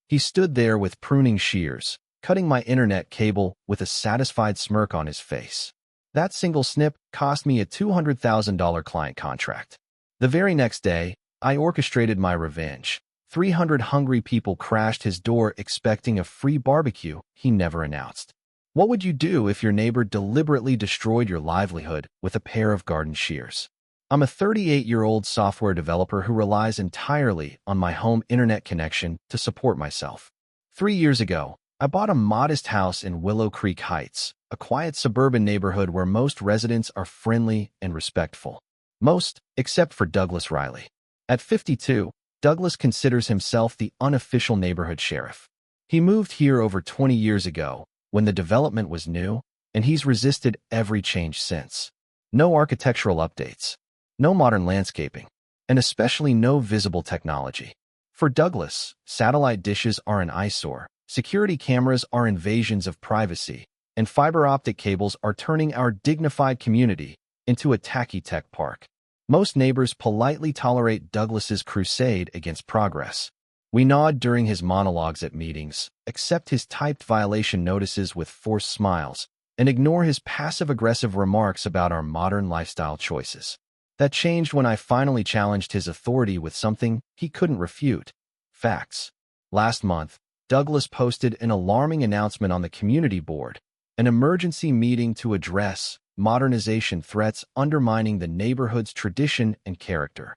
He stood there with pruning shears, cutting my internet cable with a satisfied smirk on his face. That single snip cost me a $200,000 client contract. The very next day, I orchestrated my revenge. 300 hungry people crashed his door expecting a free barbecue he never announced. What would you do if your neighbor deliberately destroyed your livelihood with a pair of garden shears? I'm a 38-year-old software developer who relies entirely on my home internet connection to support myself. 3 years ago, I bought a modest house in Willow Creek Heights, a quiet suburban neighborhood where most residents are friendly and respectful. Most, except for Douglas Riley. At 52, Douglas considers himself the unofficial neighborhood sheriff. He moved here over 20 years ago, when the development was new, and he's resisted every change since. No architectural updates, no modern landscaping, and especially no visible technology. For Douglas, satellite dishes are an eyesore, security cameras are invasions of privacy, and fiber optic cables are turning our dignified community into a tacky tech park. Most neighbors politely tolerate Douglas's crusade against progress. We nod during his monologues at meetings, accept his typed violation notices with forced smiles, and ignore his passive-aggressive remarks about our modern lifestyle choices. That changed when I finally challenged his authority with something he couldn't refute: facts. Last month, Douglas posted an alarming announcement on the community board, an emergency meeting to address modernization threats undermining the neighborhood's tradition and character.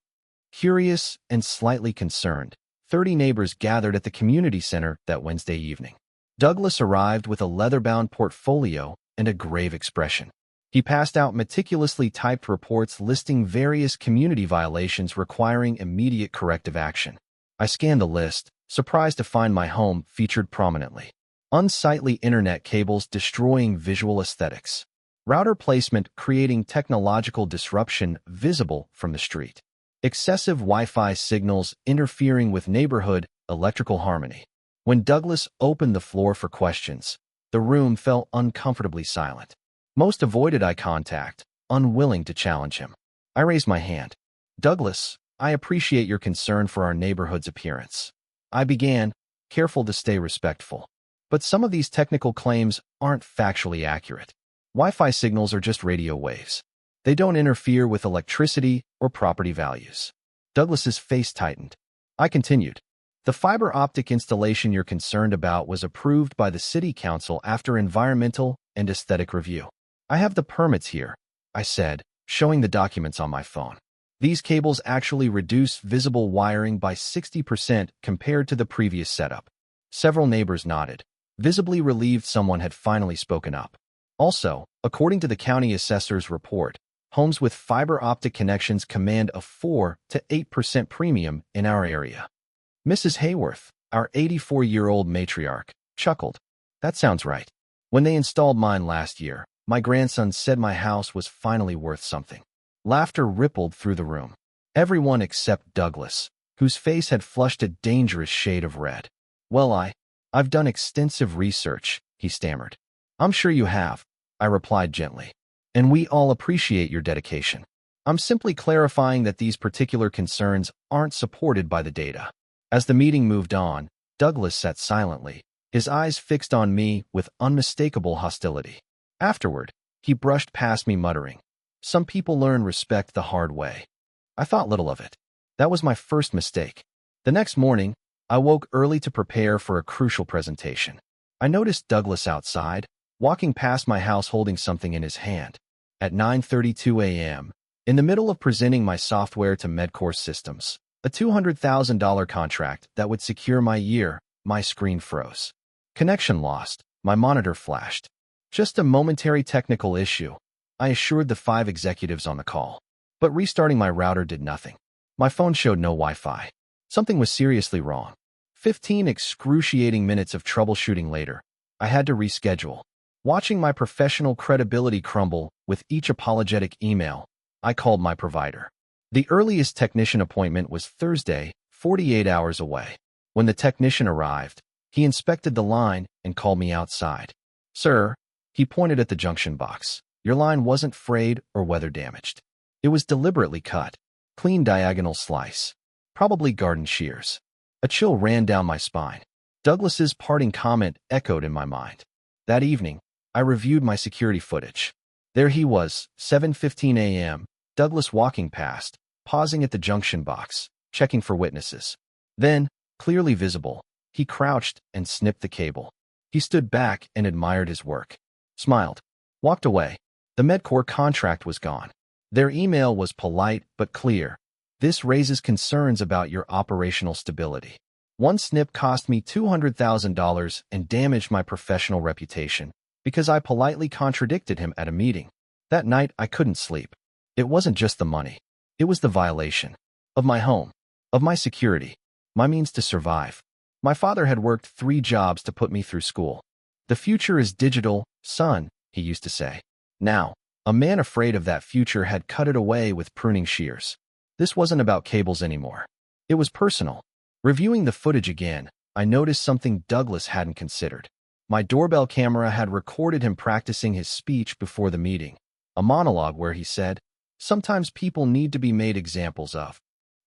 Curious and slightly concerned, 30 neighbors gathered at the community center that Wednesday evening. Douglas arrived with a leather-bound portfolio and a grave expression. He passed out meticulously typed reports listing various community violations requiring immediate corrective action. I scanned the list, surprised to find my home featured prominently. Unsightly internet cables destroying visual aesthetics. Router placement creating technological disruption visible from the street. Excessive Wi-Fi signals interfering with neighborhood electrical harmony. When Douglas opened the floor for questions, the room fell uncomfortably silent. Most avoided eye contact, unwilling to challenge him. I raised my hand. "Douglas, I appreciate your concern for our neighborhood's appearance." I began, careful to stay respectful. "But some of these technical claims aren't factually accurate. Wi-Fi signals are just radio waves. They don't interfere with electricity or property values." Douglas's face tightened. I continued. "The fiber optic installation you're concerned about was approved by the City Council after environmental and aesthetic review. I have the permits here," I said, showing the documents on my phone. "These cables actually reduce visible wiring by 60% compared to the previous setup." Several neighbors nodded, visibly relieved someone had finally spoken up. Also, according to the county assessor's report, homes with fiber optic connections command a 4 to 8% premium in our area. Mrs. Hayworth, our 84-year-old matriarch, chuckled. "That sounds right. When they installed mine last year, my grandson said my house was finally worth something." Laughter rippled through the room. Everyone except Douglas, whose face had flushed a dangerous shade of red. "Well, I've done extensive research," he stammered. "I'm sure you have," I replied gently. "And we all appreciate your dedication. I'm simply clarifying that these particular concerns aren't supported by the data." As the meeting moved on, Douglas sat silently, his eyes fixed on me with unmistakable hostility. Afterward, he brushed past me muttering, "Some people learn respect the hard way." I thought little of it. That was my first mistake. The next morning, I woke early to prepare for a crucial presentation. I noticed Douglas outside, walking past my house holding something in his hand. At 9:32 a.m., in the middle of presenting my software to Medcore Systems, a $200,000 contract that would secure my year, my screen froze. Connection lost, my monitor flashed. "Just a momentary technical issue," I assured the 5 executives on the call. But restarting my router did nothing. My phone showed no Wi-Fi. Something was seriously wrong. 15 excruciating minutes of troubleshooting later, I had to reschedule. Watching my professional credibility crumble with each apologetic email, I called my provider. The earliest technician appointment was Thursday, 48 hours away. When the technician arrived, he inspected the line and called me outside. "Sir," he pointed at the junction box, "your line wasn't frayed or weather damaged. It was deliberately cut. Clean diagonal slice. Probably garden shears." A chill ran down my spine. Douglas's parting comment echoed in my mind. That evening, I reviewed my security footage. There he was, 7:15 a.m., Douglas walking past, pausing at the junction box, checking for witnesses. Then, clearly visible, he crouched and snipped the cable. He stood back and admired his work, smiled, walked away. The Medcorp contract was gone. Their email was polite but clear. This raises concerns about your operational stability. One snip cost me $200,000 and damaged my professional reputation because I politely contradicted him at a meeting. That night, I couldn't sleep. It wasn't just the money. It was the violation of my home, of my security, my means to survive. My father had worked 3 jobs to put me through school. The future is digital, son, he used to say. Now, a man afraid of that future had cut it away with pruning shears. This wasn't about cables anymore. It was personal. Reviewing the footage again, I noticed something Douglas hadn't considered. My doorbell camera had recorded him practicing his speech before the meeting, a monologue where he said, "Sometimes people need to be made examples of."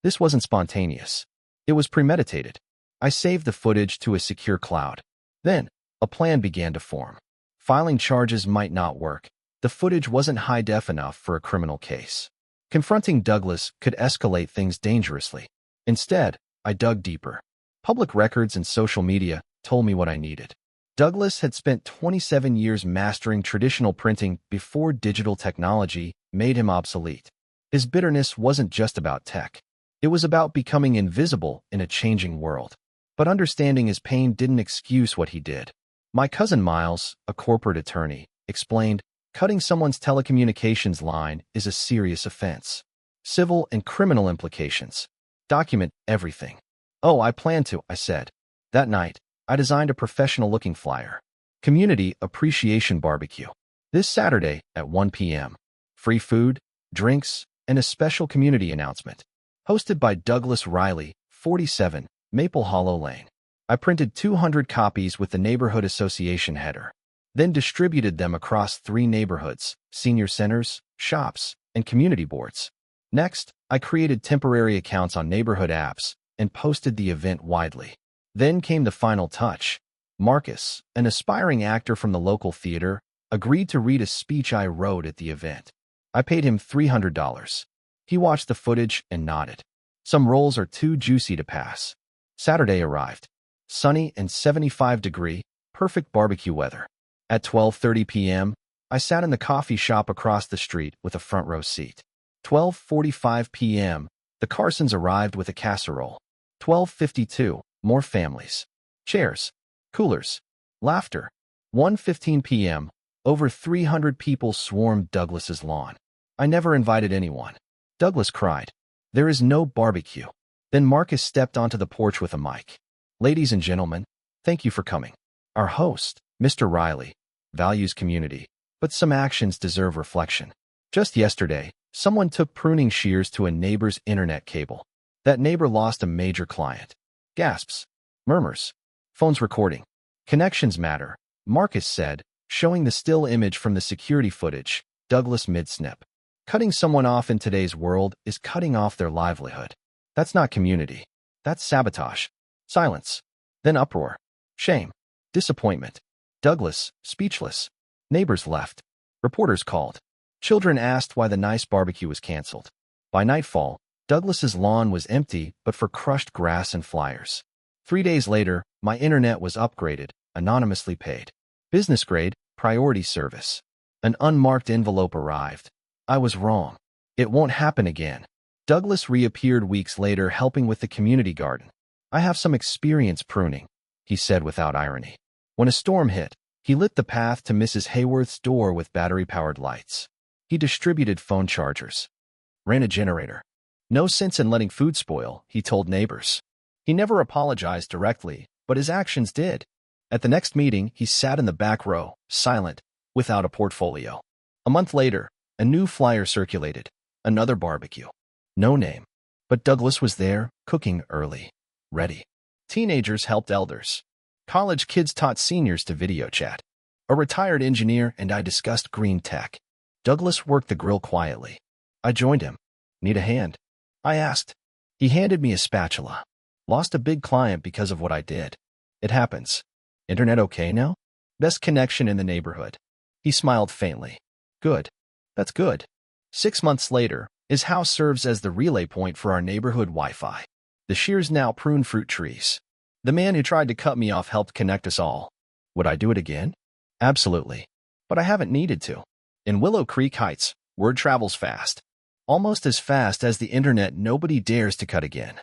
This wasn't spontaneous. It was premeditated. I saved the footage to a secure cloud. Then, a plan began to form. Filing charges might not work. The footage wasn't high-def enough for a criminal case. Confronting Douglas could escalate things dangerously. Instead, I dug deeper. Public records and social media told me what I needed. Douglas had spent 27 years mastering traditional printing before digital technology made him obsolete. His bitterness wasn't just about tech. It was about becoming invisible in a changing world. But understanding his pain didn't excuse what he did. My cousin Miles, a corporate attorney, explained, cutting someone's telecommunications line is a serious offense. Civil and criminal implications. Document everything. Oh, I plan to, I said. That night, I designed a professional-looking flyer. Community Appreciation Barbecue. This Saturday at 1 p.m. Free food, drinks, and a special community announcement. Hosted by Douglas Riley, 47, Maple Hollow Lane. I printed 200 copies with the Neighborhood Association header, then distributed them across 3 neighborhoods, senior centers, shops, and community boards. Next, I created temporary accounts on neighborhood apps and posted the event widely. Then came the final touch. Marcus, an aspiring actor from the local theater, agreed to read a speech I wrote at the event. I paid him $300. He watched the footage and nodded. Some roles are too juicy to pass. Saturday arrived. Sunny and 75-degree, perfect barbecue weather. At 12:30 p.m., I sat in the coffee shop across the street with a front row seat. 12:45 p.m., the Carsons arrived with a casserole. 12:52, more families. Chairs, coolers, laughter. 1:15 p.m., over 300 people swarmed Douglas's lawn. I never invited anyone. Douglas cried, "There is no barbecue." Then Marcus stepped onto the porch with a mic. "Ladies and gentlemen, thank you for coming. Our host, Mr. Riley, values community, but some actions deserve reflection. Just yesterday, someone took pruning shears to a neighbor's internet cable. That neighbor lost a major client." Gasps, murmurs, phones recording. "Connections matter," Marcus said, showing the still image from the security footage. Douglas mid-snip. Cutting someone off in today's world is cutting off their livelihood. That's not community. That's sabotage. Silence. Then uproar. Shame. Disappointment. Douglas, speechless. Neighbors left. Reporters called. Children asked why the nice barbecue was canceled. By nightfall, Douglas's lawn was empty but for crushed grass and flyers. 3 days later, my internet was upgraded, anonymously paid. Business grade, priority service. An unmarked envelope arrived. I was wrong. It won't happen again. Douglas reappeared weeks later helping with the community garden. "I have some experience pruning," he said without irony. When a storm hit, he lit the path to Mrs. Hayworth's door with battery-powered lights. He distributed phone chargers. Ran a generator. "No sense in letting food spoil," he told neighbors. He never apologized directly, but his actions did. At the next meeting, he sat in the back row, silent, without a portfolio. A month later, a new flyer circulated. Another barbecue. No name. But Douglas was there, cooking early. Ready. Teenagers helped elders. College kids taught seniors to video chat. A retired engineer and I discussed green tech. Douglas worked the grill quietly. I joined him. "Need a hand?" I asked. He handed me a spatula. "Lost a big client because of what I did." It happens. Internet okay now? Best connection in the neighborhood. He smiled faintly. Good. That's good. 6 months later, his house serves as the relay point for our neighborhood Wi-Fi. The shears now prune fruit trees. The man who tried to cut me off helped connect us all. Would I do it again? Absolutely. But I haven't needed to. In Willow Creek Heights, word travels fast. Almost as fast as the internet nobody dares to cut again.